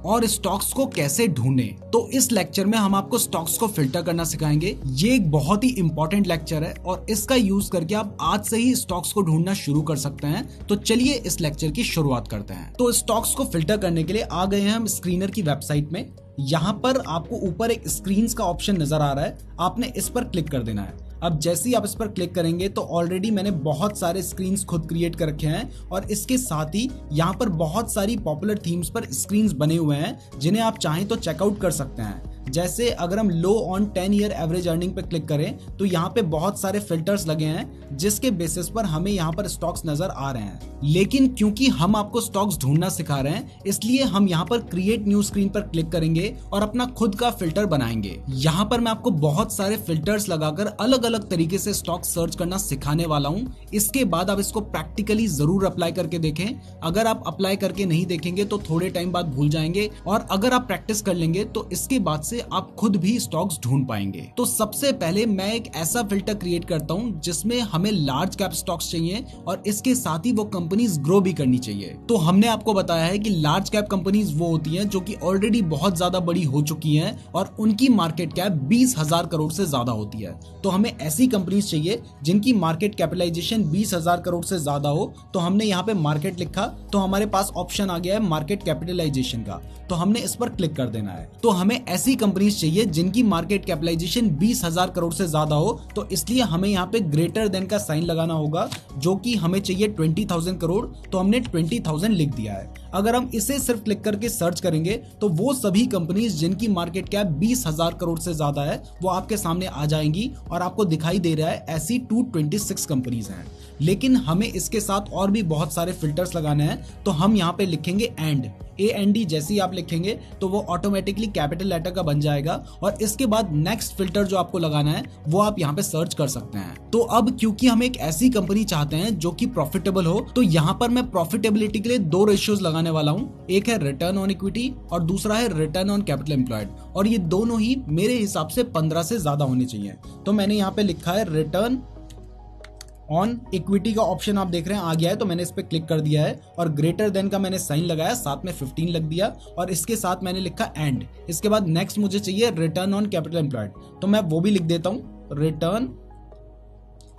और स्टॉक्स को कैसे ढूंढें। तो इस लेक्चर में हम आपको स्टॉक्स को फिल्टर करना सिखाएंगे। ये एक बहुत ही इंपॉर्टेंट लेक्चर है और इसका यूज करके आप आज से ही स्टॉक्स को ढूंढना शुरू कर सकते हैं। तो चलिए इस लेक्चर की शुरुआत करते हैं। तो स्टॉक्स को फिल्टर करने के लिए आ गए हैं हम स्क्रीनर की वेबसाइट में। यहाँ पर आपको ऊपर एक स्क्रीन का ऑप्शन नजर आ रहा है, आपने इस पर क्लिक कर देना है। अब जैसे ही आप इस पर क्लिक करेंगे तो ऑलरेडी मैंने बहुत सारे स्क्रीन्स खुद क्रिएट कर रखे हैं और इसके साथ ही यहाँ पर बहुत सारी पॉपुलर थीम्स पर स्क्रीन्स बने हुए हैं जिन्हें आप चाहें तो चेकआउट कर सकते हैं। जैसे अगर हम लो ऑन 10 ईयर एवरेज अर्निंग पे क्लिक करें तो यहाँ पे बहुत सारे फिल्टर्स लगे हैं जिसके बेसिस पर हमें यहाँ पर स्टॉक्स नजर आ रहे हैं। लेकिन क्योंकि हम आपको स्टॉक्स ढूंढना सिखा रहे हैं इसलिए हम यहाँ पर क्रिएट न्यू स्क्रीन पर क्लिक करेंगे और अपना खुद का फिल्टर बनाएंगे। यहाँ पर मैं आपको बहुत सारे फिल्टर्स लगाकर अलग अलग तरीके से स्टॉक सर्च करना सिखाने वाला हूँ। इसके बाद आप इसको प्रैक्टिकली जरूर अप्लाई करके देखें। अगर आप अप्लाई करके नहीं देखेंगे तो थोड़े टाइम बाद भूल जाएंगे और अगर आप प्रैक्टिस कर लेंगे तो इसके बाद से आप खुद भी स्टॉक्स ढूंढ पाएंगे। तो सबसे पहले मैं एक ऐसा फिल्टर क्रिएट करता हूं जिसमें हमें लार्ज कैप स्टॉक्स चाहिए और इसके साथ ही वो कंपनीज ग्रो भी करनी चाहिए। तो हमने आपको बताया है कि लार्ज कैप कंपनीज वो होती हैं जो कि ऑलरेडी बहुत ज्यादा बड़ी हो चुकी हैं और उनकी मार्केट कैप 20,000 करोड़ से ज्यादा होती है। तो हमें ऐसी कंपनीज चाहिए जिनकी मार्केट कैपिटलाइजेशन 20,000 करोड़ से ज्यादा हो। तो हमने यहाँ पे मार्केट लिखा तो हमारे पास ऑप्शन आ गया है मार्केट कैपिटलाइजेशन का, तो हमने इस पर क्लिक कर देना है। तो हमें ऐसी कंपनीज चाहिए जिनकी मार्केट कैपिटलाइजेशन 20,000 करोड़ से ज्यादा हो। तो इसलिए हमें यहाँ पे ग्रेटर देन का साइन लगाना होगा जो कि हमें चाहिए 20,000 करोड़, तो हमने 20,000 लिख दिया है। अगर हम इसे सिर्फ क्लिक करके सर्च करेंगे तो वो सभी कंपनीज जिनकी मार्केट कैप 20,000 करोड़ से ज्यादा है वो आपके सामने आ जाएंगी और आपको दिखाई दे रहा है ऐसी 226 कंपनीज हैं। लेकिन हमें इसके साथ और भी बहुत सारे फिल्टर्स लगाने हैं। तो हम यहाँ पे लिखेंगे एंड, AND जैसे ही आप लिखेंगे तो वो ऑटोमेटिकली कैपिटल लेटर का बन जाएगा और इसके बाद नेक्स्ट फिल्टर जो आपको लगाना है वो आप यहाँ पे सर्च कर सकते हैं। तो अब क्योंकि हम एक ऐसी कंपनी चाहते हैं जो कि प्रॉफिटेबल हो तो यहाँ पर मैं प्रॉफिटेबिलिटी के लिए 2 रेशियोज लगाने वाला हूँ। एक है रिटर्न ऑन इक्विटी और दूसरा है रिटर्न ऑन कैपिटल एम्प्लॉयड, और ये दोनों ही मेरे हिसाब से 15 से ज्यादा होने चाहिए। तो मैंने यहाँ पे लिखा है रिटर्न ऑन इक्विटी का ऑप्शन आप देख रहे हैं आ गया है, तो मैंने इस पे क्लिक कर दिया है और ग्रेटर देन का मैंने साइन लगाया, साथ में 15 लग दिया और इसके साथ मैंने लिखा एंड। इसके बाद नेक्स्ट मुझे चाहिए रिटर्न ऑन कैपिटल एम्प्लॉयड, तो मैं वो भी लिख देता हूं रिटर्न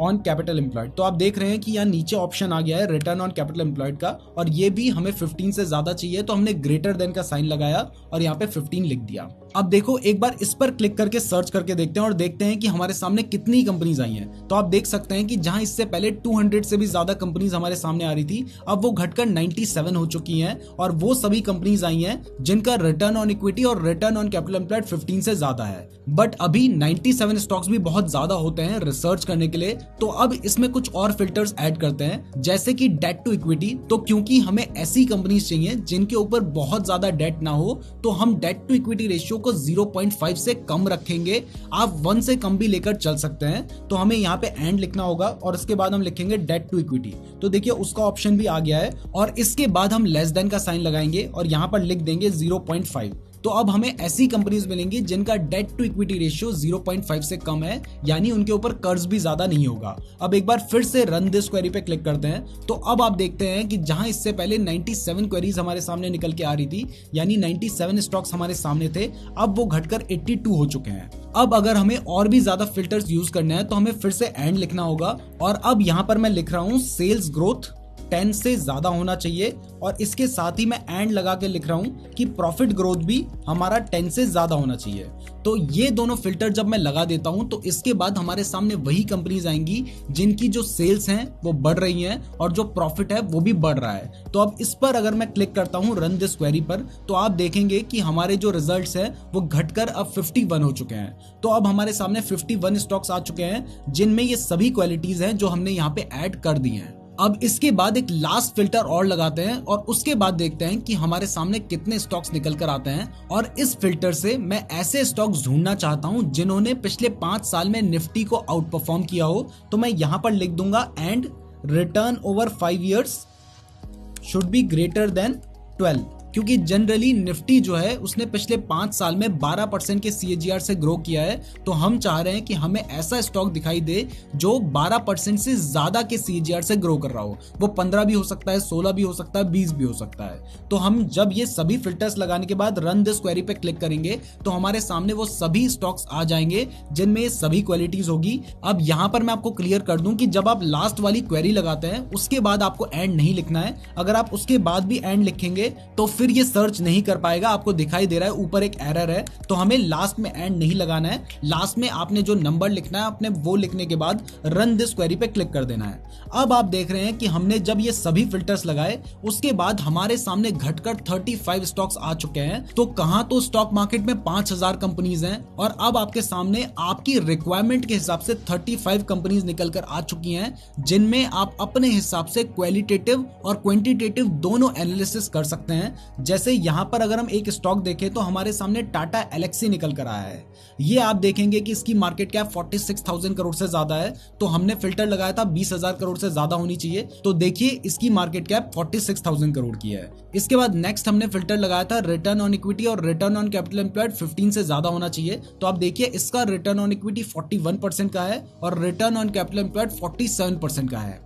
ऑन कैपिटल एम्प्लॉयड। तो आप देख रहे हैं कि यहाँ नीचे ऑप्शन आ गया है रिटर्न ऑन कैपिटल एम्प्लॉयड का और ये भी हमें 15 से ज्यादा चाहिए, तो हमने ग्रेटर देन का साइन लगाया और यहाँ पे 15 लिख दिया। अब देखो एक बार इस पर क्लिक करके सर्च करके देखते हैं और देखते हैं कि हमारे सामने कितनी कंपनीज आई हैं। तो आप देख सकते हैं कि जहां इससे पहले 200 से भी ज्यादा कंपनीज हमारे सामने आ रही थी अब वो घटकर 97 हो चुकी हैं और वो सभी कंपनीज आई हैं जिनका रिटर्न ऑन इक्विटी और रिटर्न ऑन कैपिटल एम्प्लॉयड 15 से ज्यादा है। बट अभी 97 स्टॉक्स भी बहुत ज्यादा होते हैं रिसर्च करने के लिए, तो अब इसमें कुछ और फिल्टर्स ऐड करते हैं जैसे कि डेट टू इक्विटी। तो क्योंकि हमें ऐसी कंपनीज चाहिए जिनके ऊपर बहुत ज्यादा डेट ना हो तो हम डेट टू इक्विटी रेशियो को 0.5 से कम रखेंगे। आप 1 से कम भी लेकर चल सकते हैं। तो हमें यहाँ पे एंड लिखना होगा और इसके बाद हम लिखेंगे डेट टू इक्विटी। तो देखिए उसका ऑप्शन भी आ गया है और इसके बाद हम लेस देन का साइन लगाएंगे और यहाँ पर लिख देंगे 0.5। तो अब हमें ऐसी कंपनीज मिलेंगी जिनका डेट टू इक्विटी रेशियो 0.5 से कम है, यानी उनके ऊपर कर्ज भी ज्यादा नहीं होगा। अब एक बार फिर से रन दिस क्वेरी पे क्लिक करते हैं तो अब आप देखते हैं कि जहां इससे पहले 97 क्वेरीज हमारे सामने निकल के आ रही थी, यानी 97 स्टॉक्स हमारे सामने थे, अब वो घटकर 82 हो चुके हैं। अब अगर हमें और भी ज्यादा फिल्टर्स यूज करना है तो हमें फिर से एंड लिखना होगा और अब यहाँ पर मैं लिख रहा हूँ सेल्स ग्रोथ 10 से ज्यादा होना चाहिए और इसके साथ ही मैं एंड लगा के लिख रहा हूं कि प्रॉफिट ग्रोथ भी हमारा 10 से ज्यादा होना चाहिए। तो ये दोनों फिल्टर जब मैं लगा देता हूं तो इसके बाद हमारे सामने वही कंपनीज आएंगी जिनकी जो सेल्स हैं वो बढ़ रही हैं और जो प्रॉफिट है वो भी बढ़ रहा है। तो अब इस पर अगर मैं क्लिक करता हूं रन दिस क्वेरी पर तो आप देखेंगे कि हमारे जो रिजल्ट्स हैं वो घटकर अब 51 हो चुके हैं। तो अब हमारे सामने 51 स्टॉक्स आ चुके हैं जिनमें ये सभी क्वालिटीज हैं जो हमने यहाँ पे ऐड कर दी हैं। अब इसके बाद एक लास्ट फिल्टर और लगाते हैं और उसके बाद देखते हैं कि हमारे सामने कितने स्टॉक्स निकल कर आते हैं। और इस फिल्टर से मैं ऐसे स्टॉक्स ढूंढना चाहता हूं जिन्होंने पिछले 5 साल में निफ्टी को आउट परफॉर्म किया हो। तो मैं यहां पर लिख दूंगा and return over 5 years should be greater than 12। क्योंकि जनरली निफ्टी जो है उसने पिछले 5 साल में 12% के CAGR से ग्रो किया है। तो हम चाह रहे हैं कि हमें ऐसा स्टॉक दिखाई दे जो 12% से ज्यादा के CAGR से ग्रो कर रहा हो। वो 15 भी हो सकता है, 16 भी हो सकता है, 20 भी हो सकता है। तो हम जब ये सभी फिल्टर्स लगाने के बाद रन दिस क्वेरी पे क्लिक करेंगे तो हमारे सामने वो सभी स्टॉक्स आ जाएंगे जिनमें ये सभी क्वालिटीज होगी। अब यहाँ पर मैं आपको क्लियर कर दूं कि जब आप लास्ट वाली क्वेरी लगाते हैं उसके बाद आपको एंड नहीं लिखना है। अगर आप उसके बाद भी एंड लिखेंगे तो फिर ये सर्च नहीं कर पाएगा। आपको दिखाई दे रहा है ऊपर एक एरर है, तो हमें लास्ट में एंड नहीं लगाना है। लास्ट में आपने जो नंबर लिखना है अपने वो लिखने के बाद रन दिस क्वेरी पे क्लिक कर देना है। अब आप देख रहे हैं कि हमने जब ये सभी फिल्टर्स लगाए उसके बाद हमारे सामने घटकर 35 स्टॉक्स आ चुके हैं। तो कहां तो स्टॉक मार्केट में 5000 कंपनीज हैं और अब आपके सामने आपकी रिक्वायरमेंट के हिसाब से 35 कंपनीज निकल कर आ चुकी हैं, जिनमें आप अपने हिसाब से क्वालिटेटिव और क्वांटिटेटिव दोनों एनालिसिस कर सकते हैं। जैसे यहां पर अगर हम एक स्टॉक देखें तो हमारे सामने टाटा एलेक्सी निकल कर आया है। ये आप देखेंगे कि इसकी मार्केट कैप 46,000 करोड़ से ज्यादा है। तो हमने फिल्टर लगाया था 20,000 करोड़ से ज्यादा होनी चाहिए। तो देखिए इसकी मार्केट कैप 46,000 करोड़ की है। इसके बाद नेक्स्ट हमने फिल्टर लगाया था रिटर्न ऑन इक्विटी और रिटर्न ऑन कैपिटल एम्प्लॉयड 15 से ज्यादा होना चाहिए। तो आप देखिए इसका रिटर्न ऑन इक्विटी 41% का है और रिटर्न ऑन कैपिटल एम्प्लॉयड 47% का है।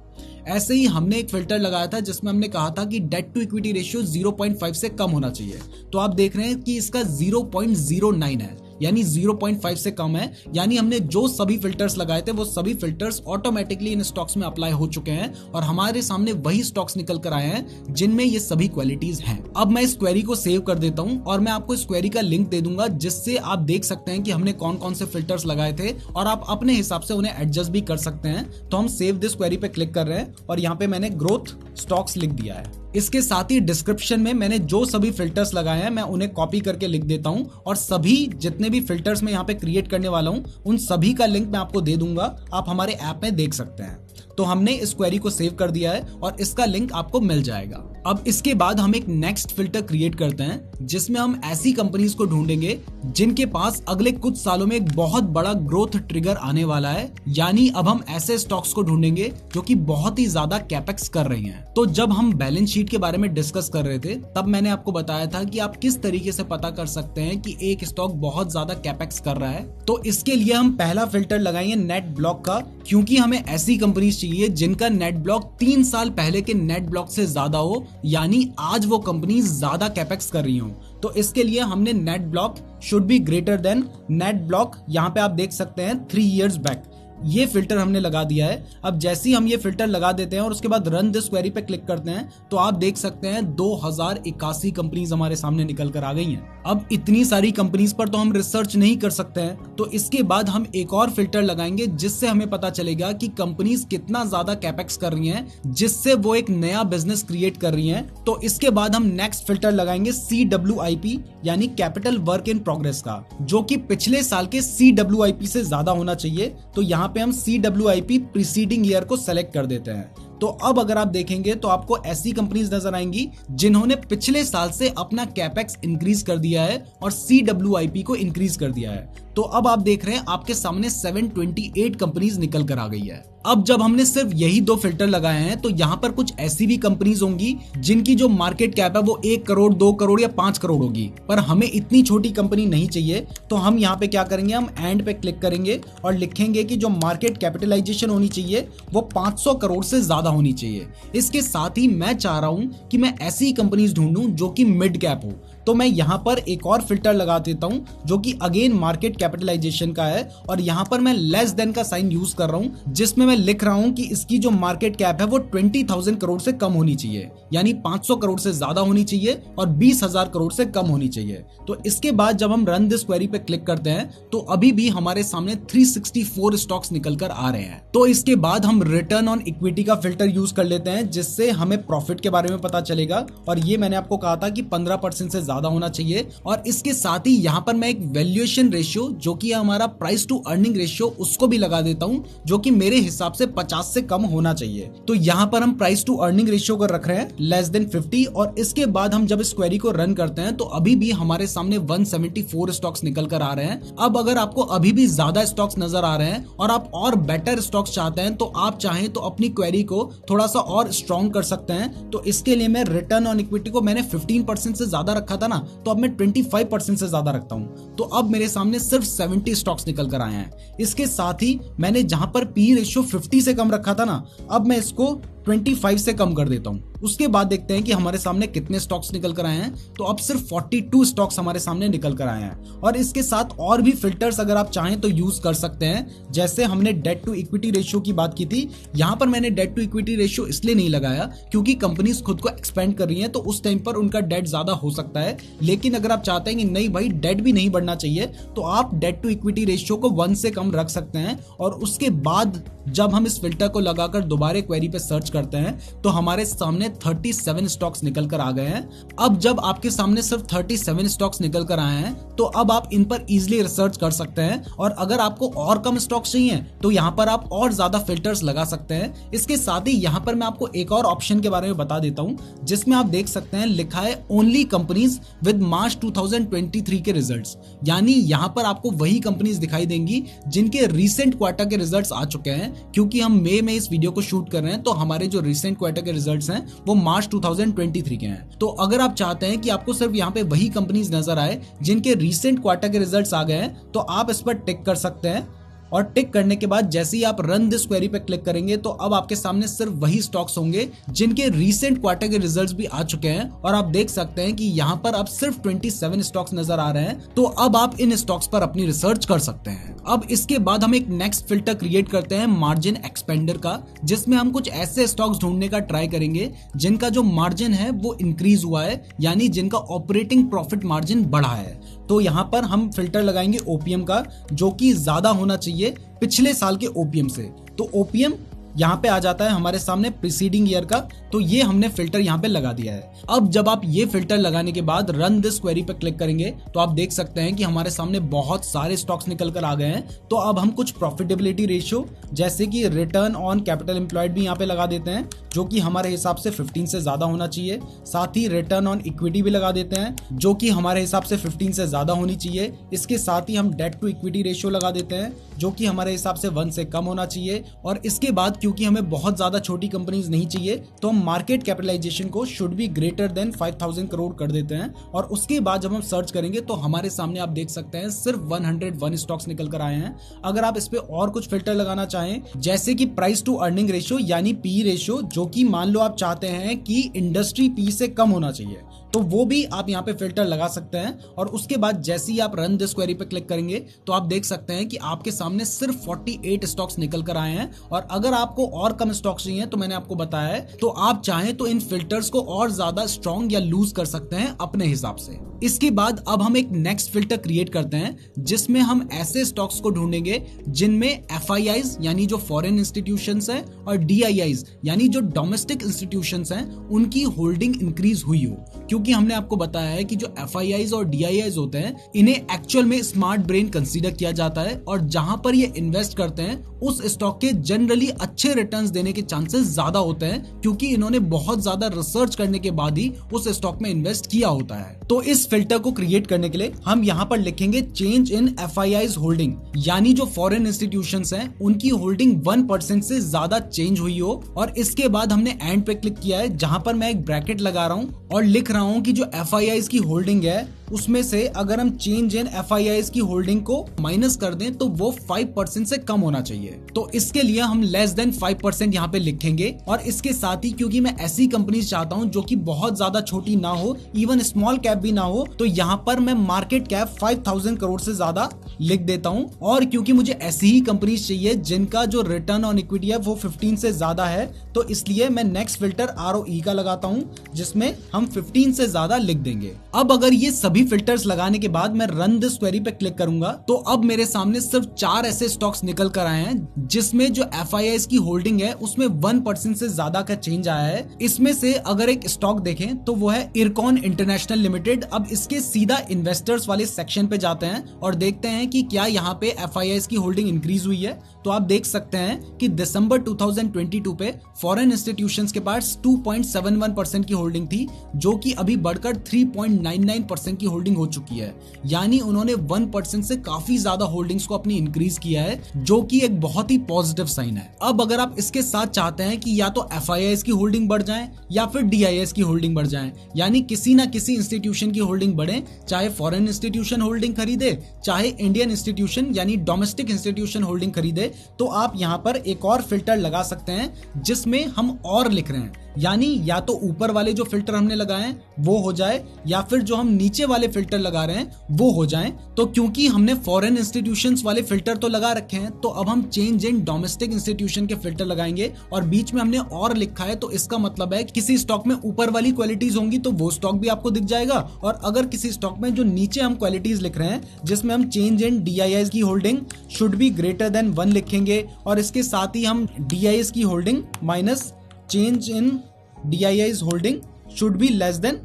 ऐसे ही हमने एक फिल्टर लगाया था जिसमें हमने कहा था कि डेट टू इक्विटी रेशियो 0.5 से कम होना चाहिए। तो आप देख रहे हैं कि इसका 0.09 है, यानी 0.5 से कम है। यानी हमने जो सभी फिल्टर्स लगाए थे वो सभी फिल्टर्स ऑटोमेटिकली इन स्टॉक्स में अप्लाई हो चुके हैं और हमारे सामने वही स्टॉक्स निकल कर आए हैं जिनमें ये सभी क्वालिटीज हैं। अब मैं इस क्वेरी को सेव कर देता हूं और मैं आपको इस क्वेरी का लिंक दे दूंगा जिससे आप देख सकते हैं कि हमने कौन कौन से फिल्टर्स लगाए थे और आप अपने हिसाब से उन्हें एडजस्ट भी कर सकते हैं। तो हम सेव दिस क्वेरी पे क्लिक कर रहे हैं और यहाँ पे मैंने ग्रोथ स्टॉक्स लिख दिया है। इसके साथ ही डिस्क्रिप्शन में मैंने जो सभी फिल्टर्स लगाए हैं मैं उन्हें कॉपी करके लिख देता हूं और सभी जितने भी फिल्टर्स मैं यहाँ पे क्रिएट करने वाला हूं उन सभी का लिंक मैं आपको दे दूंगा, आप हमारे ऐप में देख सकते हैं। तो हमने इस क्वेरी को सेव कर दिया है और इसका लिंक आपको मिल जाएगा। अब इसके बाद हम एक नेक्स्ट फिल्टर क्रिएट करते हैं जिसमें हम ऐसी कंपनीज को ढूंढेंगे जिनके पास अगले कुछ सालों में एक बहुत बड़ा ग्रोथ ट्रिगर आने वाला है। यानी अब हम ऐसे स्टॉक्स को ढूंढेंगे जो कि बहुत ही ज्यादा कैपेक्स कर रही हैं। तो जब हम बैलेंस शीट के बारे में डिस्कस कर रहे थे तब मैंने आपको बताया था कि आप किस तरीके से पता कर सकते हैं कि एक स्टॉक बहुत ज्यादा कैपेक्स कर रहा है। तो इसके लिए हम पहला फिल्टर लगाएंगे नेट ब्लॉक का, क्योंकि हमें ऐसी कंपनीज चाहिए जिनका नेट ब्लॉक 3 साल पहले के नेट ब्लॉक से ज्यादा हो, यानी आज वो कंपनी ज्यादा कैपेक्स कर रही हो। तो इसके लिए हमने net block should be greater than net block, यहाँ पे आप देख सकते हैं 3 years बैक, ये फिल्टर हमने लगा दिया है। अब जैसे ही हम ये फिल्टर लगा देते हैं और उसके बाद रन दिस क्वेरी पे क्लिक करते हैं तो आप देख सकते हैं 2081 कंपनीज हमारे सामने निकल कर आ गई हैं। अब इतनी सारी कंपनीज पर तो हम रिसर्च नहीं कर सकते हैं, तो इसके बाद हम एक और फिल्टर लगाएंगे जिससे हमें पता चलेगा कि कंपनीज कितना ज्यादा कैपेक्स कर रही हैं, जिससे वो एक नया बिजनेस क्रिएट कर रही हैं। तो इसके बाद हम नेक्स्ट फिल्टर लगाएंगे CWIP यानी कैपिटल वर्क इन प्रोग्रेस का, जो कि पिछले साल के CWIP से ज्यादा होना चाहिए। तो यहाँ पे हम CWIP प्रीसीडिंग ईयर को सेलेक्ट कर देते हैं। तो अब अगर आप देखेंगे तो आपको ऐसी कंपनीज नजर आएंगी जिन्होंने पिछले साल से अपना कैपेक्स इंक्रीज कर दिया है और CWIP को इंक्रीज कर दिया है। तो अब आप देख रहे हैं आपके सामने 728 कंपनीज निकल कर आ गई है। अब जब हमने सिर्फ यही 2 फिल्टर लगाए हैं तो यहाँ पर कुछ ऐसी भी कंपनीज होंगी जिनकी जो मार्केट कैप है वो 1 करोड़ 2 करोड़ या 5 करोड़ होगी, पर हमें इतनी छोटी कंपनी नहीं चाहिए। तो हम यहाँ पे क्या करेंगे, हम एंड पे क्लिक करेंगे और लिखेंगे कि जो मार्केट कैपिटलाइजेशन होनी चाहिए वो 500 करोड़ से ज्यादा होनी चाहिए। इसके साथ ही मैं चाह रहा हूं कि मैं ऐसी कंपनीज ढूंढूं जो कि मिड कैप हो। तो मैं यहाँ पर एक और फिल्टर लगा देता हूं जो कि अगेन मार्केट कैपिटलाइजेशन का है और यहाँ पर मैं लेस देन का साइन यूज कर रहा हूं, जिसमें मैं लिख रहा हूं कि इसकी जो मार्केट कैप है वो 20,000 करोड़ से कम होनी चाहिए, यानी 500 करोड़ से ज्यादा होनी चाहिए और 20,000 करोड़ से कम होनी चाहिए। तो इसके बाद जब हम रन दिस क्वेरी पे क्लिक करते हैं तो अभी भी हमारे सामने 364 स्टॉक्स निकल कर आ रहे हैं। तो इसके बाद हम रिटर्न ऑन इक्विटी का फिल्टर यूज कर लेते हैं जिससे हमें प्रॉफिट के बारे में पता चलेगा, और ये मैंने आपको कहा था कि 15% से ज्यादा ज्यादा होना चाहिए। और इसके साथ ही यहाँ पर मैं एक वैल्यूएशन रेशियो जो कि हमारा प्राइस टू अर्निंग रेशियो उसको भी लगा देता हूँ, जो कि मेरे हिसाब से 50 से कम होना चाहिए। तो यहाँ पर हम प्राइस टू अर्निंग रेशियो को रख रहे हैं लेस देन 50। और इसके बाद हम जब इस क्वेरी को रन करते हैं तो अभी भी हमारे सामने 174 स्टॉक्स निकल कर आ रहे हैं। अब अगर आपको अभी भी ज्यादा स्टॉक्स नजर आ रहे हैं और आप और बेटर स्टॉक्स चाहते हैं तो आप चाहें तो अपनी क्वेरी को थोड़ा सा और स्ट्रॉन्ग कर सकते हैं। तो इसके लिए मैं रिटर्न ऑन इक्विटी को मैंने 15% से ज्यादा रखा था ना, तो अब मैं 25% से ज्यादा रखता हूं। तो अब मेरे सामने सिर्फ 70 स्टॉक्स निकल कर आए हैं। इसके साथ ही मैंने जहां पर पी रेशियो 50 से कम रखा था ना, अब मैं इसको 25 से कम कर देता हूं। उसके बाद देखते हैं कि हमारे सामने कितने स्टॉक्स निकल कर आए हैं। तो अब सिर्फ 42 स्टॉक्स हमारे सामने निकल कर आए हैं। और इसके साथ और भी फिल्टर्स अगर आप चाहें तो यूज कर सकते हैं। जैसे हमने डेट टू इक्विटी रेशियो की बात की थी, यहां पर मैंने डेट टू इक्विटी रेशियो इसलिए नहीं लगाया क्योंकि कंपनीज खुद को एक्सपेंड कर रही हैं, तो उस टाइम पर उनका डेट ज्यादा हो सकता है। लेकिन अगर आप चाहते हैं कि नहीं भाई डेट भी नहीं बढ़ना चाहिए, तो आप डेट टू इक्विटी रेशियो को 1 से कम रख सकते हैं। और उसके बाद जब हम इस फिल्टर को लगाकर दोबारा क्वेरी पे सर्च करते हैं तो हमारे सामने 37 स्टॉक्स निकल कर आ गए हैं। अब जब आपके सामने सिर्फ 37 स्टॉक्स निकल कर आए हैं तो अब आप इन पर इजीली रिसर्च कर सकते हैं। और अगर आपको और कम स्टॉक्स चाहिए तो यहाँ पर आप और ज्यादा फिल्टर्स लगा सकते हैं। इसके साथ ही यहाँ पर मैं आपको एक और ऑप्शन के बारे में बता देता हूँ, जिसमें आप देख सकते हैं लिखा है ओनली कंपनीज विद मार्च 2023 के रिजल्ट्स। यानी यहाँ पर आपको वही कंपनीज दिखाई देंगी जिनके रीसेंट क्वार्टर के रिजल्ट्स आ चुके हैं। क्योंकि हम मई में इस वीडियो को शूट कर रहे हैं तो हमारे जो रिसेंट क्वार्टर के रिजल्ट्स हैं वो मार्च 2023 के हैं। तो अगर आप चाहते हैं कि आपको सिर्फ यहाँ पे वही कंपनीज नजर आए जिनके रिसेंट क्वार्टर के रिजल्ट्स आ गए हैं, तो आप इस पर टिक कर सकते हैं। और टिक करने के बाद जैसे ही आप रन दिस क्वेरी पे क्लिक करेंगे तो अब आपके सामने सिर्फ वही स्टॉक्स होंगे जिनके रीसेंट क्वार्टर के रिजल्ट्स भी आ चुके हैं। और आप देख सकते हैं कि यहाँ पर अब सिर्फ 27 स्टॉक्स नजर आ रहे हैं। तो अब आप इन स्टॉक्स पर अपनी रिसर्च कर सकते हैं। अब इसके बाद हम एक नेक्स्ट फिल्टर क्रिएट करते हैं मार्जिन एक्सपेंडर का, जिसमें हम कुछ ऐसे स्टॉक्स ढूंढने का ट्राई करेंगे जिनका जो मार्जिन है वो इंक्रीज हुआ है, यानी जिनका ऑपरेटिंग प्रॉफिट मार्जिन बढ़ा है। तो यहाँ पर हम फिल्टर लगाएंगे ओपीएम का, जो कि ज्यादा होना चाहिए पिछले साल के ओपीएम से। तो ओपीएम यहाँ पे आ जाता है हमारे सामने प्रीसीडिंग ईयर का। तो ये हमने फिल्टर यहाँ पे लगा दिया है। अब जब आप ये फिल्टर लगाने के बाद रन दिस क्वेरी पे क्लिक करेंगे तो आप देख सकते हैं कि हमारे सामने बहुत सारे स्टॉक्स निकल कर आ गए हैं। तो अब हम कुछ प्रॉफिटेबिलिटी रेशियो जैसे कि रिटर्न ऑन कैपिटल एम्प्लॉयड भी यहाँ पे लगा देते हैं, जो कि हमारे हिसाब से 15 से ज्यादा होना चाहिए। साथ ही रिटर्न ऑन इक्विटी भी लगा देते हैं, जो कि हमारे हिसाब से 15 से ज्यादा होनी चाहिए। इसके साथ ही हम डेट टू इक्विटी रेशियो लगा देते हैं, जो कि हमारे हिसाब से 1 से कम होना चाहिए। और इसके बाद क्योंकि हमें बहुत ज्यादा छोटी कंपनीज नहीं चाहिए तो हम मार्केट कैपिटलाइजेशन को should be greater than 5000 crore कर देते हैं। और उसके बाद जब हम सर्च करेंगे तो हमारे सामने आप देख सकते हैं सिर्फ 101 स्टॉक्स निकल कर आए हैं। अगर आप इस पे और कुछ फिल्टर लगाना चाहें जैसे कि प्राइस टू अर्निंग रेशियो यानी पी रेशियो, जो कि मान लो आप चाहते हैं कि इंडस्ट्री पी से कम होना चाहिए, तो वो भी आप यहाँ पे फिल्टर लगा सकते हैं। और उसके बाद जैसे ही आप रन दिस क्वेरी पे क्लिक करेंगे तो आप देख सकते हैं कि आपके सामने सिर्फ 48 स्टॉक्स निकल कर आए हैं। और अगर आपको और कम स्टॉक्स चाहिए तो मैंने आपको बताया है, तो आप चाहें तो इन फिल्टर्स को और ज्यादा स्ट्रॉन्ग या लूज कर सकते हैं अपने हिसाब से। इसके बाद अब हम एक नेक्स्ट फिल्टर क्रिएट करते हैं जिसमें हम ऐसे स्टॉक्स को ढूंढेंगे जिनमें एफआईआईज यानी जो फॉरेन इंस्टीट्यूशंस हैं और डीआईआईज यानी जो डोमेस्टिक इंस्टीट्यूशंस हैं उनकी होल्डिंग इंक्रीज हुई हो। क्योंकि हमने आपको बताया है कि जो एफआईआईज और डीआईआईज होते हैं इन्हें एक्चुअल में स्मार्ट ब्रेन कंसीडर किया जाता है, और जहां पर ये इन्वेस्ट करते हैं उस स्टॉक के जनरली अच्छे रिटर्न्स देने के चांसेस ज्यादा होते हैं, क्योंकि इन्होंने बहुत ज्यादा रिसर्च करने के बाद ही उस स्टॉक में इन्वेस्ट किया होता है। तो इस फिल्टर को क्रिएट करने के लिए हम यहाँ पर लिखेंगे चेंज इन एफआईआईज होल्डिंग, यानी जो फॉरेन इंस्टीट्यूशंस हैं उनकी होल्डिंग 1% से ज्यादा चेंज हुई हो। और इसके बाद हमने एंड पे क्लिक किया है, जहां पर मैं एक ब्रैकेट लगा रहा हूँ और लिख रहा हूँ कि जो एफआईआईज की होल्डिंग है उसमें से अगर हम चेंज इन एफआईआईज की होल्डिंग को माइनस कर दें तो वो 5% से कम होना चाहिए। तो इसके लिए हम लेस देन 5% यहाँ पे लिखेंगे। और इसके साथ ही क्योंकि मैं ऐसी कंपनीज चाहता हूँ जो कि बहुत ज्यादा छोटी ना हो, इवन स्मॉल कैप भी ना हो, तो यहाँ पर मैं मार्केट कैप 5000 करोड़ से ज्यादा लिख देता हूँ। और क्योंकि मुझे ऐसी ही कंपनीज चाहिए जिनका जो रिटर्न ऑन इक्विटी है वो 15 से ज्यादा है, तो इसलिए मैं नेक्स्ट फिल्टर ROE का लगाता हूँ जिसमें हम 15 से ज्यादा लिख देंगे। अब अगर ये सभी सभी फिल्टर्स लगाने के बाद मैं रन दिस क्वेरी पे क्लिक करूंगा तो अब मेरे सामने सिर्फ 4 ऐसे स्टॉक्स निकल कर आए हैं जिसमें जो FIIs की होल्डिंग है उसमें 1% से ज्यादा का चेंज आया है। इसमें से अगर एक स्टॉक देखें तो वो है इरकॉन इंटरनेशनल लिमिटेड। अब इसके सीधा इन्वेस्टर्स वाले सेक्शन पे जाते हैं और देखते हैं कि क्या यहाँ पे FIIs की होल्डिंग इंक्रीज हुई है। तो आप देख सकते हैं कि दिसंबर 2022 पे फॉरेन इंस्टीट्यूशंस के पास 2.71% की होल्डिंग थी जो कि अभी बढ़कर 3.99% की होल्डिंग हो चुकी है। यानी उन्होंने 1% से काफी ज्यादा होल्डिंग्स को अपनी इंक्रीज किया है जो कि एक बहुत ही पॉजिटिव साइन है। अब अगर आप इसके साथ चाहते हैं कि या तो FIIs की होल्डिंग बढ़ जाए या फिर DIIs की होल्डिंग बढ़ जाए, यानी किसी ना किसी इंस्टीट्यूशन की होल्डिंग बढ़े, चाहे फॉरेन इंस्टीट्यूशन होल्डिंग खरीदे चाहे इंडियन इंस्टीट्यूशन यानी डोमेस्टिक इंस्टीट्यूशन होल्डिंग खरीदे, तो आप यहाँ पर एक और फिल्टर लगा सकते हैं जिसमें हम और लिख रहे हैं। यानी या तो ऊपर वाले जो फिल्टर हमने लगाए हैं वो हो जाए या फिर जो हम नीचे वाले फिल्टर लगा रहे हैं वो हो जाए। तो क्योंकि हमने फॉरेन इंस्टीट्यूशंस वाले फिल्टर तो लगा रखे हैं तो अब हम चेंज इन डोमेस्टिक इंस्टीट्यूशन के फिल्टर लगाएंगे और बीच में हमने और लिखा है तो इसका मतलब है किसी स्टॉक में ऊपर वाली क्वालिटीज होंगी तो वो स्टॉक भी आपको दिख जाएगा, और अगर किसी स्टॉक में जो नीचे हम क्वालिटीज लिख रहे हैं जिसमें हम चेंज इन DIIs की holding should be greater than 1 लिखेंगे और इसके साथ ही हम DIIs की holding minus change in DIIs holding should be less than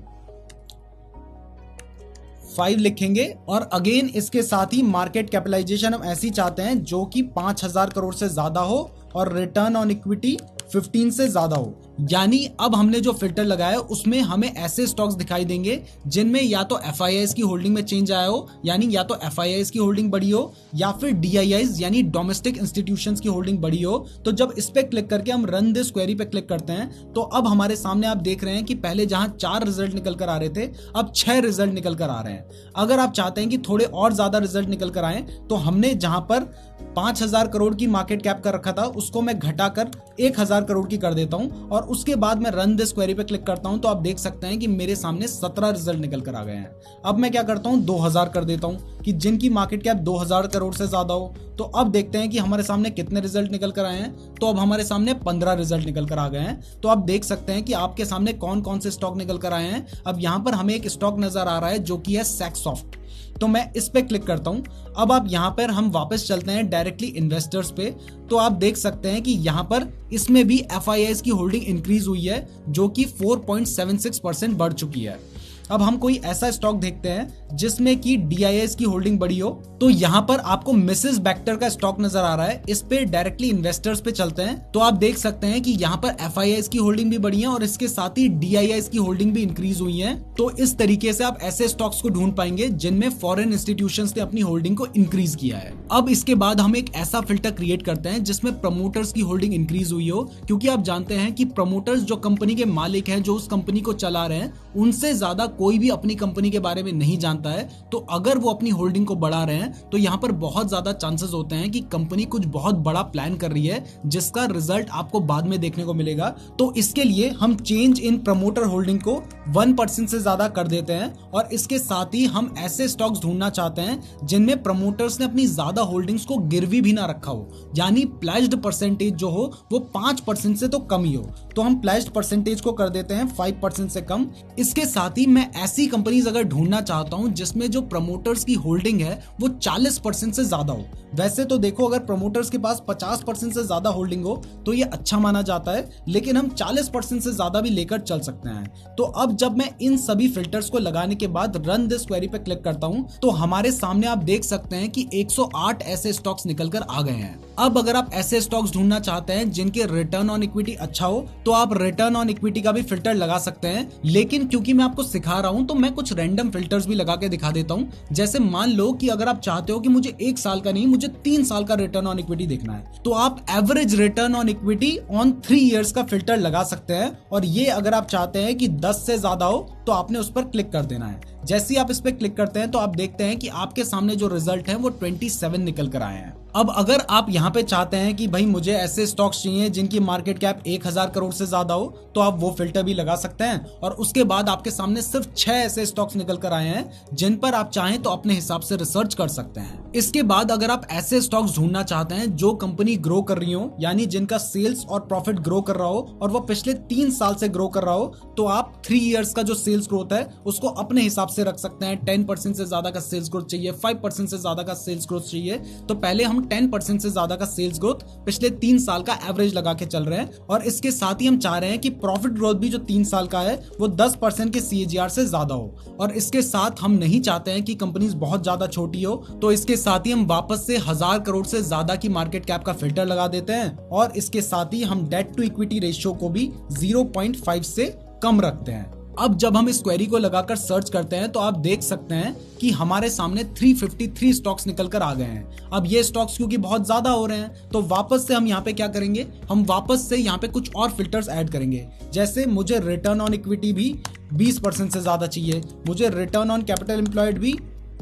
5 लिखेंगे। और अगेन इसके साथ ही मार्केट कैपिटलाइजेशन हम ऐसी चाहते हैं जो कि 5,000 करोड़ से ज्यादा हो और रिटर्न ऑन इक्विटी 15 से ज्यादा हो। यानी अब हमने जो फिल्टर लगाया उसमें हमें ऐसे स्टॉक्स दिखाई देंगे जिनमें या तो FIIs की होल्डिंग में चेंज आया हो, यानी या तो FIIs की होल्डिंग बढ़ी हो या फिर DIIs यानी डोमेस्टिक इंस्टीट्यूशंस की होल्डिंग बढ़ी हो। तो जब इस पे क्लिक करके हम रन दिस क्वेरी पे क्लिक करते हैं तो अब हमारे सामने आप देख रहे हैं कि पहले जहां 4 रिजल्ट निकल कर आ रहे थे अब 6 रिजल्ट निकल कर आ रहे हैं। अगर आप चाहते हैं कि थोड़े और ज्यादा रिजल्ट निकल कर आए तो हमने जहां पर 5,000 करोड़ की मार्केट कैप कर रखा था उसको मैं घटाकर 1,000 करोड़ की कर देता हूं और उसके बाद मैं रन दिस क्वेरी पे क्लिक करता हूं तो आप देख सकते हैं कि मेरे सामने 17 रिजल्ट निकल कर आ गए हैं। अब मैं क्या करता हूं 2,000 कर देता हूं कि जिनकी मार्केट कैप 2,000 करोड़ से ज्यादा हो। तो अब देखते हैं कि हमारे सामने कितने रिजल्ट निकल कर आए हैं। तो अब हमारे सामने 15 रिजल्ट निकल कर आ गए हैं। तो आप देख सकते हैं कि आपके सामने कौन कौन से स्टॉक निकल कर आए हैं। अब यहां पर हमें एक स्टॉक नजर आ रहा है जो कि है सैक्सॉफ्ट, तो मैं इस पे क्लिक करता हूं। अब आप यहां पर हम वापस चलते हैं डायरेक्टली इन्वेस्टर्स पे, तो आप देख सकते हैं कि यहां पर इसमें भी FIIs की होल्डिंग इंक्रीज हुई है जो कि 4.76% बढ़ चुकी है। अब हम कोई ऐसा स्टॉक देखते हैं जिसमें कि DIIs की होल्डिंग बढ़ी हो, तो यहाँ पर आपको मिसेस बैक्टर का स्टॉक नजर आ रहा है। इस पे डायरेक्टली इन्वेस्टर्स पे चलते हैं तो आप देख सकते हैं कि यहाँ पर FIIs की होल्डिंग भी बढ़ी है और इसके साथ ही DIIs की होल्डिंग भी इंक्रीज हुई है। तो इस तरीके से आप ऐसे स्टॉक्स को ढूंढ पाएंगे जिनमें फॉरेन इंस्टीट्यूशंस ने अपनी होल्डिंग को इंक्रीज किया है। अब इसके बाद हम एक ऐसा फिल्टर क्रिएट करते हैं जिसमें प्रमोटर्स की होल्डिंग इंक्रीज हुई हो, क्योंकि आप जानते हैं कि प्रमोटर्स जो कंपनी के मालिक हैं, जो उस कंपनी को चला रहे हैं, उनसे ज्यादा कोई भी अपनी कंपनी के बारे में नहीं जानता है। तो अगर वो अपनी होल्डिंग को बढ़ा रहे हैं तो यहाँ पर बहुत ज्यादा चांसेस होते हैं कि कंपनी कुछ बहुत बड़ा प्लान कर रही है जिसका रिजल्ट आपको बाद में देखने को मिलेगा। तो इसके लिए हम चेंज इन प्रमोटर होल्डिंग को 1% से ज्यादा कर देते हैं और इसके साथ ही हम ऐसे स्टॉक्स ढूंढना चाहते हैं जिनमें प्रमोटर्स ने अपनी ज्यादा होल्डिंग्स को गिरवी भी ना रखा हो, यानी प्लेज्ड परसेंटेज जो हो वो 5% से तो कम ही हो। तो हम प्लेज्ड परसेंटेज को कर देते हैं 5% से कम। इसके साथ ही मैं ऐसी कंपनीज अगर ढूंढना चाहता हूं जिसमें जो प्रमोटर्स की होल्डिंग है वो 40% से ज्यादा हो। वैसे तो देखो, अगर प्रमोटर्स के पास 50% से ज्यादा होल्डिंग हो तो ये अच्छा माना जाता है, लेकिन हम 40% से ज्यादा भी लेकर चल सकते हैं। तो अब जब मैं इन सभी फिल्टर्स को लगाने के बाद रन दिस क्वेरी पे क्लिक करता हूं तो हमारे सामने आप देख सकते हैं कि 108 ऐसे स्टॉक्स निकलकर आ गए हैं। अब अगर आप ऐसे स्टॉक्स ढूंढना चाहते हैं जिनके रिटर्न ऑन इक्विटी अच्छा हो तो आप रिटर्न ऑन इक्विटी का भी फिल्टर लगा सकते हैं, लेकिन क्योंकि मैं आपको सिखा रहा हूं तो मैं कुछ रैंडम फिल्टर्स भी लगा के दिखा देता हूं। जैसे मान लो कि अगर आप चाहते हो कि मुझे 1 साल का नहीं, मुझे 3 साल का रिटर्न ऑन इक्विटी देखना है, तो आप average return on equity on 3 years का फिल्टर लगा सकते हैं। और ये अगर आप चाहते हैं कि 10 से ज्यादा हो तो आपने उस पर क्लिक कर देना है। जैसे ही आप इस पर क्लिक करते हैं तो आप देखते हैं कि आपके सामने जो रिजल्ट है वो 27 निकल कर आए हैं। अब अगर आप यहाँ पे चाहते हैं कि भाई मुझे ऐसे स्टॉक्स चाहिए जिनकी मार्केट कैप 1000 करोड़ से ज्यादा हो, तो आप वो फिल्टर भी लगा सकते हैं। और उसके बाद आपके सामने सिर्फ 6 ऐसे स्टॉक्स निकल कर आए हैं जिन पर आप चाहें तो अपने हिसाब से रिसर्च कर सकते हैं। इसके बाद अगर आप ऐसे स्टॉक्स ढूंढना चाहते हैं जो कंपनी ग्रो कर रही हो, यानी जिनका सेल्स और प्रॉफिट ग्रो कर रहा हो और वो पिछले 3 साल से ग्रो कर रहा हो, तो आप 3 इयर्स का जो सेल्स ग्रोथ है उसको अपने हिसाब से रख सकते हैं। 10% से ज्यादा का सेल्स ग्रोथ चाहिए, 5% से ज्यादा का सेल्स ग्रोथ चाहिए, तो पहले हम 10% से ज्यादा का सेल्स ग्रोथ पिछले 3 साल का एवरेज लगा के चल रहे हैं। और इसके साथ ही हम चाह रहे हैं कि प्रॉफिट ग्रोथ भी जो 3 साल का है वो 10% के CAGR से ज्यादा हो। और इसके साथ हम नहीं चाहते हैं कि कंपनीज बहुत ज्यादा छोटी हो, तो इसके साथ ही हम वापस से 1000 करोड़ से ज्यादा की मार्केट कैप का फिल्टर लगा देते हैं। और इसके साथ ही हम डेट टू इक्विटी रेशियो को भी 0.5 से कम रखते हैं। अब जब हम इस क्वेरी को लगाकर सर्च करते हैं तो आप देख सकते हैं कि हमारे सामने 353 स्टॉक्स निकल कर आ गए हैं। अब ये स्टॉक्स क्योंकि बहुत ज्यादा हो रहे हैं तो वापस से हम यहाँ पे क्या करेंगे, हम वापस से यहाँ पे कुछ और फिल्टर्स ऐड करेंगे। जैसे मुझे रिटर्न ऑन इक्विटी भी 20% से ज्यादा चाहिए, मुझे रिटर्न ऑन कैपिटल एम्प्लॉयड भी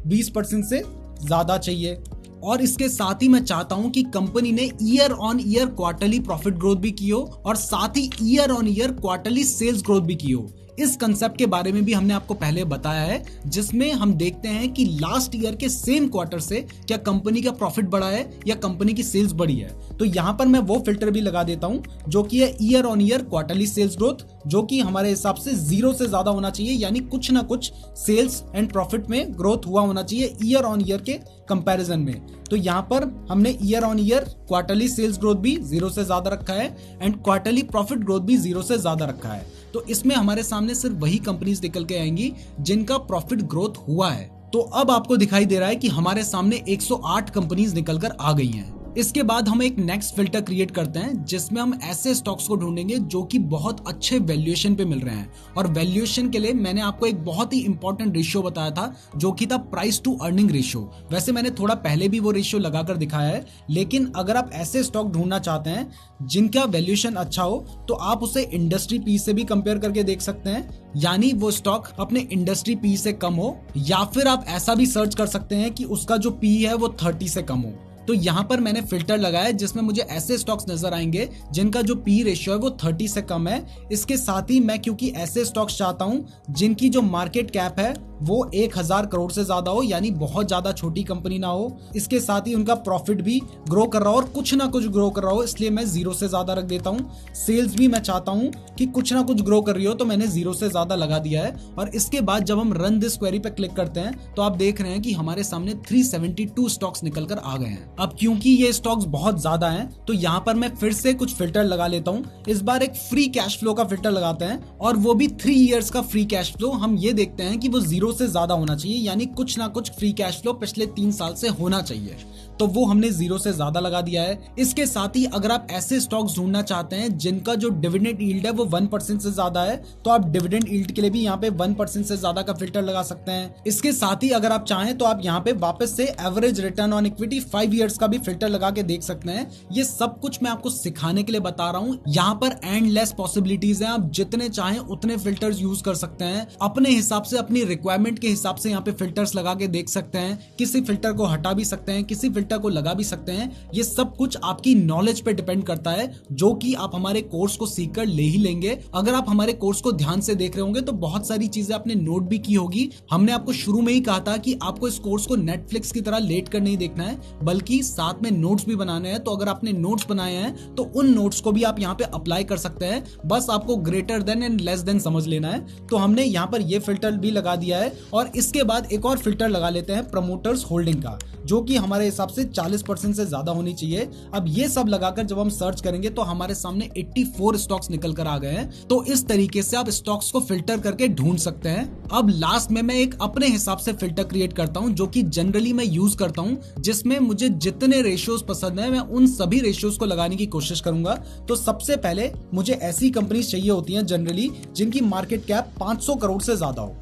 20% से ज्यादा चाहिए, और इसके साथ ही मैं चाहता हूं कि कंपनी ने year on year quarterly profit growth भी की हो और साथ ही year on year quarterly sales growth भी की हो। इस कंसेप्ट के बारे में भी हमने आपको पहले बताया है, जिसमें हम देखते हैं कि लास्ट ईयर के सेम क्वार्टर से क्या कंपनी का प्रॉफिट बढ़ा है या कंपनी की सेल्स बढ़ी है। तो यहां पर मैं वो फिल्टर भी लगा देता हूं जो कि है year on year quarterly sales growth, जो कि हमारे हिसाब से 0 से ज्यादा होना चाहिए, यानी कुछ ना कुछ सेल्स एंड प्रॉफिट में ग्रोथ हुआ होना चाहिए ईयर ऑन ईयर के कंपैरिजन में। तो यहां पर हमने year on year quarterly sales growth भी 0 से ज्यादा रखा है एंड क्वार्टरली प्रॉफिट ग्रोथ भी 0 से ज्यादा रखा है। तो इसमें हमारे सामने सिर्फ वही कंपनीज निकल के आएंगी जिनका प्रॉफिट ग्रोथ हुआ है। तो अब आपको दिखाई दे रहा है कि हमारे सामने 108 कंपनीज निकलकर आ गई हैं। इसके बाद हम एक नेक्स्ट फिल्टर क्रिएट करते हैं जिसमें हम ऐसे स्टॉक्स को ढूंढेंगे जो कि बहुत अच्छे वैल्यूएशन पे मिल रहे हैं। और वैल्यूएशन के लिए मैंने आपको एक बहुत ही इंपॉर्टेंट रेशियो बताया था जो कि था प्राइस टू अर्निंग रेशियो। वैसे मैंने थोड़ा पहले भी वो रेशियो लगाकर दिखाया है, लेकिन अगर आप ऐसे स्टॉक ढूंढना चाहते हैं जिनका वैल्यूएशन अच्छा हो तो आप उसे इंडस्ट्री पी से भी कंपेयर करके देख सकते हैं, यानी वो स्टॉक अपने इंडस्ट्री पी से कम हो, या फिर आप ऐसा भी सर्च कर सकते हैं कि उसका जो पी है वो 30 से कम हो। तो यहाँ पर मैंने फिल्टर लगाया जिसमें मुझे ऐसे स्टॉक्स नजर आएंगे जिनका जो पी रेशियो है वो 30 से कम है। इसके साथ ही मैं क्योंकि ऐसे स्टॉक्स चाहता हूं जिनकी जो मार्केट कैप है वो 1000 करोड़ से ज्यादा हो, यानी बहुत ज्यादा छोटी कंपनी ना हो। इसके साथ ही उनका प्रॉफिट भी ग्रो कर रहा हो और कुछ ना कुछ ग्रो कर रहा हो, इसलिए मैं 0 से ज्यादा रख देता हूँ। सेल्स भी मैं चाहता हूँ कि कुछ ना कुछ ग्रो कर रही हो, तो मैंने 0 से ज्यादा लगा दिया है। और इसके बाद जब हम रन दिस क्वेरी पे क्लिक करते हैं तो आप देख रहे हैं कि हमारे सामने 372 स्टॉक्स निकल कर आ गए हैं। अब क्योंकि ये स्टॉक्स बहुत ज्यादा हैं तो यहाँ पर मैं फिर से कुछ फिल्टर लगा लेता हूँ। इस बार एक फ्री कैश फ्लो का फिल्टर लगाते हैं और वो भी 3 इयर्स का फ्री कैश फ्लो। हम ये देखते हैं कि वो 0 से ज्यादा होना चाहिए, यानी कुछ ना कुछ फ्री कैश फ्लो पिछले 3 साल से होना चाहिए, तो वो हमने 0 से ज्यादा लगा दिया है। इसके साथ ही अगर आप ऐसे स्टॉक्स ढूंढना चाहते हैं जिनका जो डिविडेंड यील्ड है वो 1% से ज्यादा है, तो आप डिविडेंड यील्ड के लिए भी यहाँ पे 1% से ज्यादा का फिल्टर लगा सकते हैं। इसके साथ ही अगर आप चाहें तो आप यहाँ पे वापस से average return on equity 5 years का भी फिल्टर लगा के देख सकते हैं। ये सब कुछ मैं आपको सिखाने के लिए बता रहा हूँ। यहाँ पर एंडलेस पॉसिबिलिटीज हैं, आप जितने चाहें उतने फिल्टर्स यूज कर सकते हैं अपने हिसाब से, अपनी रिक्वायरमेंट के हिसाब से यहाँ पे फिल्टर्स लगा के देख सकते हैं। किसी फिल्टर को हटा भी सकते हैं, किसी फिल्टर को लगा भी सकते हैं। ये सब कुछ आपकी नॉलेज पे डिपेंड करता है, जो कि आप हमारे कोर्स को सीखकर ले ही लेंगे। अगर आप हमारे कोर्स को ध्यान से देख रहे होंगे तो बहुत सारी चीजें आपने नोट भी की होगी। हमने आपको शुरू में ही कहा था कि आपको इस कोर्स को नेटफ्लिक्स की तरह लेट कर नहीं देखना है, बल्कि साथ में नोट्स भी बनाने हैं। तो अगर आपने नोट्स बनाए हैं तो उन नोट्स को भी आप यहाँ पे अप्लाई कर सकते हैं, बस आपको greater than and less than समझ लेना है। तो हमने यहाँ पर ये फिल्टर भी लगा दिया है। और इसके बाद एक और फिल्टर लगा लेते हैं प्रमोटर्स होल्डिंग का, जो कि हमारे हिसाब से 40% से ज्यादा होनी चाहिए। अब ये सब लगाकर जब हम सर्च करेंगे तो हमारे सामने 84 स्टॉक्स निकल कर आ गए हैं। तो इस तरीके से आप स्टॉक्स को फिल्टर करके ढूंढ सकते हैं। अब लास्ट में मैं एक अपने हिसाब से फिल्टर क्रिएट करता हूं जो कि जनरली मैं यूज करता हूं, जिसमें मुझे जितने रेशियोज पसंद है मैं उन सभी रेशियोज को लगाने की कोशिश करूंगा। तो सबसे पहले मुझे ऐसी कंपनीज चाहिए होती हैं जनरली जिनकी मार्केट कैप 500 करोड़ से ज्यादा हो।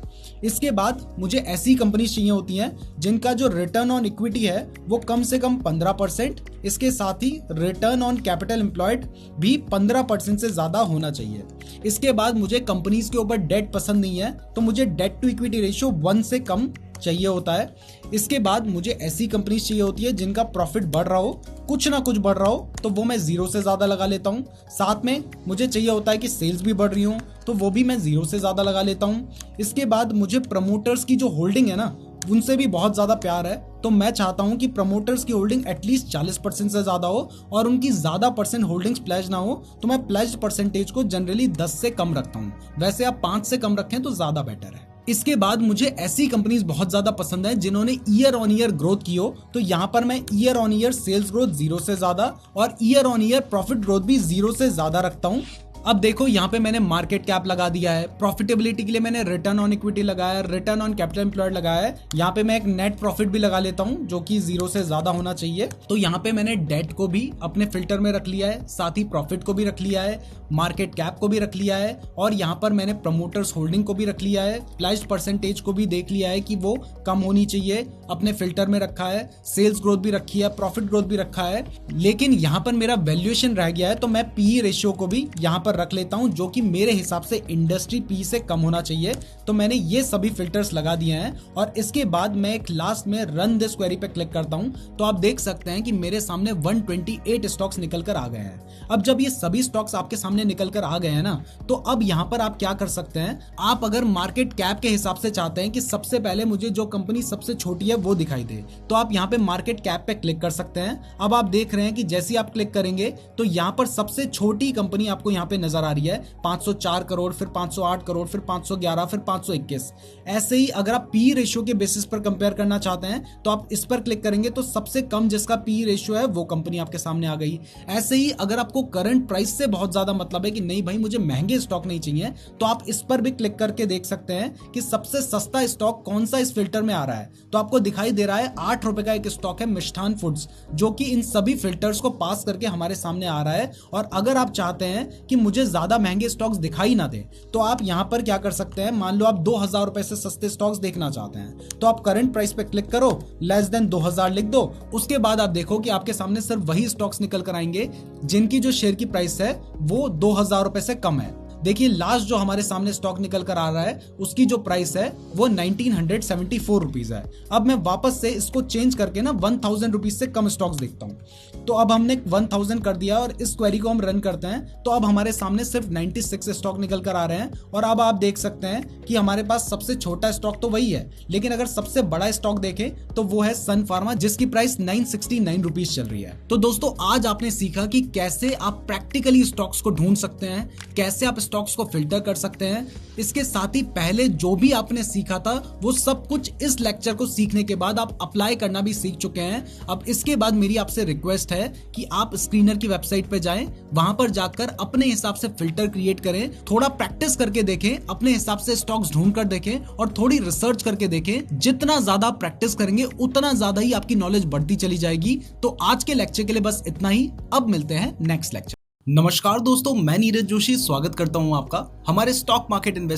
इसके बाद मुझे ऐसी कंपनीज चाहिए होती हैं जिनका जो रिटर्न ऑन इक्विटी है वो कम से कम 15%, इसके साथ ही रिटर्न ऑन कैपिटल एम्प्लॉयड भी 15% से ज्यादा होना चाहिए। इसके बाद मुझे कंपनीज के ऊपर डेट पसंद नहीं है, तो मुझे डेट टू इक्विटी रेशियो 1 से कम चाहिए होता है। इसके बाद मुझे ऐसी कंपनीज चाहिए होती है जिनका प्रॉफिट बढ़ रहा हो, कुछ ना कुछ बढ़ रहा हो, तो वो मैं 0 से ज़्यादा लगा लेता हूँ। साथ में मुझे चाहिए होता है कि सेल्स भी बढ़ रही हो, तो वो भी मैं 0 से ज़्यादा लगा लेता हूँ। इसके बाद मुझे प्रमोटर्स की जो होल्डिंग है ना, उनसे भी बहुत ज़्यादा प्यार है, तो मैं चाहता हूं कि प्रमोटर्स की होल्डिंग एटलीस्ट 40% से ज़्यादा हो और उनकी ज़्यादा परसेंट होल्डिंग्स प्लेज ना हो, तो मैं प्लेज परसेंटेज को जनरली 10 से कम रखता हूं। वैसे आप 5 से कम रखें तो ज़्यादा बेटर है। इसके बाद मुझे ऐसी कंपनीज बहुत ज्यादा पसंद है जिन्होंने ईयर ऑन ईयर ग्रोथ की हो, तो यहां पर मैं year on year sales growth 0 से ज्यादा और year on year profit growth भी 0 से ज्यादा रखता हूं। अब देखो यहाँ पे मैंने मार्केट कैप लगा दिया है, प्रॉफिटेबिलिटी के लिए मैंने रिटर्न ऑन इक्विटी लगाया, रिटर्न ऑन कैपिटल एम्प्लॉयड लगाया है। यहाँ पे मैं एक नेट प्रॉफिट भी लगा लेता हूँ जो कि 0 से ज्यादा होना चाहिए। तो यहाँ पे मैंने डेट को भी अपने फिल्टर में रख लिया है, साथ ही प्रॉफिट को भी रख लिया है, मार्केट कैप को भी रख लिया है और यहाँ पर मैंने प्रमोटर्स होल्डिंग को भी रख लिया है, प्लेज्ड परसेंटेज को भी देख लिया है कि वो कम होनी चाहिए, अपने फिल्टर में रखा है, सेल्स ग्रोथ भी रखी है, प्रॉफिट ग्रोथ भी रखा है। लेकिन यहाँ पर मेरा वैल्यूएशन रह गया है, तो मैं पीई रेशियो को भी यहाँ पर रख लेता हूं जो कि मेरे हिसाब से इंडस्ट्री पी से कम होना चाहिए। तो मैंने ये सभी फिल्टर्स लगा दिए हैं और इसके बाद मैं एक लास्ट में रन दिस क्वेरी पे क्लिक करता हूं, तो आप देख सकते हैं कि मेरे सामने 128 स्टॉक्स निकल कर आ गए हैं। अब जब ये सभी स्टॉक्स आपके सामने निकल कर आ गए हैं ना, तो अब यहां पर आप क्या कर सकते हैं, आप अगर मार्केट कैप के हिसाब से चाहते हैं कि सबसे पहले मुझे जो कंपनी सबसे छोटी है वो दिखाई दे, तो आप यहाँ पे मार्केट कैप पे क्लिक कर सकते हैं। अब आप देख रहे हैं कि जैसे आप क्लिक करेंगे तो यहाँ पर सबसे छोटी कंपनी आपको यहाँ पे नजर आ रही है, 504 करोड़, फिर 508 करोड़, फिर 511, फिर 521। ऐसे ही अगर आप पी रेशियो के बेसिस पर कंपेयर करना चाहते हैं तो आप इस पर क्लिक करेंगे तो सबसे कम जिसका पी रेशियो है वो कंपनी आपके सामने आ गई। ऐसे ही अगर आपको करंट प्राइस से बहुत ज्यादा मतलब है कि नहीं भाई मुझे महंगे स्टॉक नहीं चाहिए, तो आप इस पर भी क्लिक करके देख सकते हैं कि सबसे सस्ता स्टॉक कौन सा इस फिल्टर में आ रहा है। तो आपको दिखाई दे रहा है 8 रुपए का एक स्टॉक है मिष्ठान फूड्स, जो कि इन सभी फिल्टर्स को पास करके हमारे सामने आ रहा है। और अगर आप चाहते हैं कि मुझे ज्यादा महंगे स्टॉक्स दिखाई ना दे, तो आप यहां पर क्या कर सकते हैं, मान लो आप 2000 रुपए से सस्ते स्टॉक्स देखना चाहते हैं, तो आप करंट प्राइस पे क्लिक करो, लेस देन 2000 लिख दो। उसके बाद आप देखो कि आपके सामने सिर्फ वही स्टॉक्स निकल कर आएंगे जिनकी जो शेयर की प्राइस है वो 2000 रुपए से कम है। देखिए लास्ट जो हमारे सामने स्टॉक निकल कर आ रहा है उसकी जो प्राइस है वो 1974 रुपीज है। अब मैं वापस से इसको चेंज करके ना 1000 रुपीज से कम स्टॉक्स देखता हूं। तो अब हमने 1000 कर दिया और इस क्वेरी को हम रन करते हैं, तो अब हमारे सामने सिर्फ 96 स्टॉक निकल कर आ रहे हैं। और अब आप देख सकते हैं कि हमारे पास सबसे छोटा स्टॉक तो वही है, लेकिन अगर सबसे बड़ा स्टॉक देखें तो वो है सन फार्मा, जिसकी प्राइस 969 रुपीज चल रही है। तो दोस्तों आज आपने सीखा कि कैसे आप प्रैक्टिकली स्टॉक्स को ढूंढ सकते हैं, कैसे आप स्टॉक्स को फिल्टर कर सकते हैं। इसके साथ ही पहले जो भी आपने सीखा था वो सब कुछ इस लेक्चर को सीखने के बाद आप अप्लाई करना भी सीख चुके हैं। अब इसके बाद मेरी आपसे रिक्वेस्ट है कि आप स्क्रीनर की वेबसाइट पे जाएं, वहां पर जाकर अपने हिसाब से फिल्टर क्रिएट करें, थोड़ा प्रैक्टिस करके देखें, अपने हिसाब से स्टॉक्स ढूंढ कर देखें और थोड़ी रिसर्च करके देखें। जितना ज्यादा प्रैक्टिस करेंगे उतना ज्यादा ही आपकी नॉलेज बढ़ती चली जाएगी। तो आज के लेक्चर के लिए बस इतना ही, अब मिलते हैं नेक्स्ट लेक्चर। नमस्कार दोस्तों, मैं नीरज जोशी स्वागत करता हूं आपका हमारे स्टॉक मार्केट इन्वेस्ट